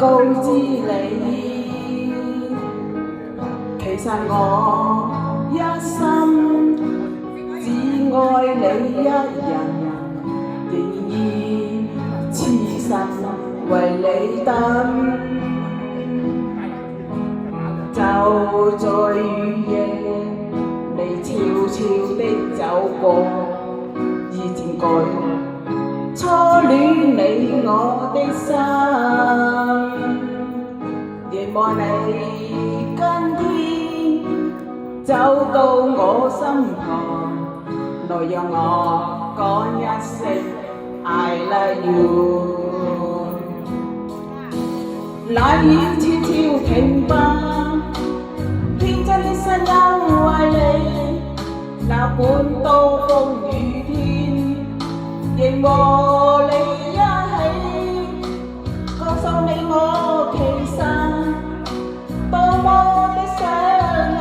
告知你，其實我一心只愛你一人，仍然痴心為你等。就在雨夜，你悄悄的走過，已漸改初戀你我的心，凝望你今天走到我身旁，來讓我講一聲 I love you。冷雨悄悄停吧，天真的聲音為你，哪管刀鋒雨天，仍和你一起，告訴你我其實多麼的想你，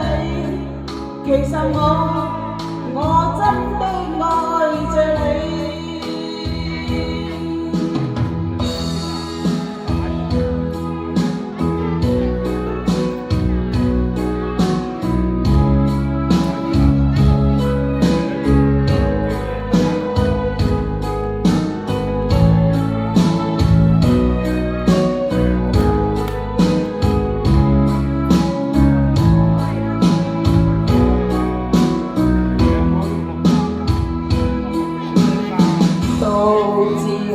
其實我真的愛着你。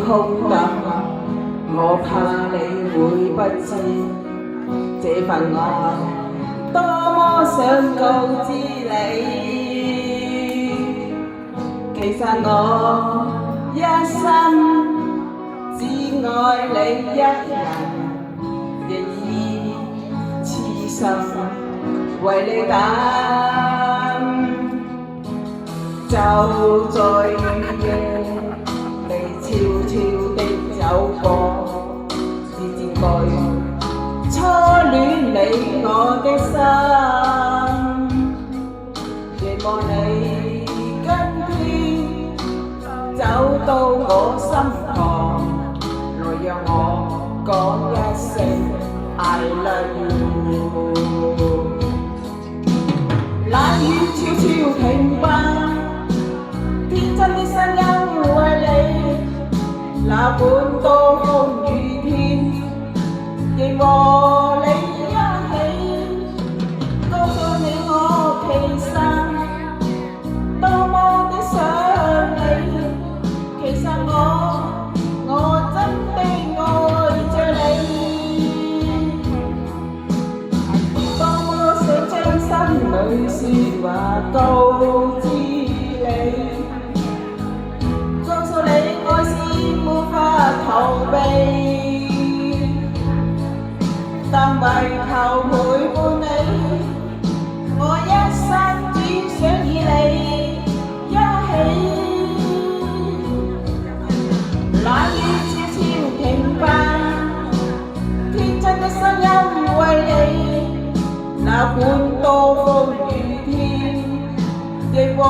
空等，我怕你會不知這份愛多麼想告知你，其實我一生只愛你一人，仍然痴心為你等，就在雨夜悄悄的走過，漸漸改初戀你我的心，凝望你今天走到我身旁，來讓我講一聲 I love you。冷雨悄悄停吧，天真的聲音為你，哪管刀鋒雨天，仍和你一起，告訴你我其實多麼的想你，其實我真的愛着你，多麼想將心裏說話告知你。逃避，但為求陪伴你，我一生只想與你一起。冷雨悄悄停吧，天真的聲音為你，哪管刀鋒雨天，亦和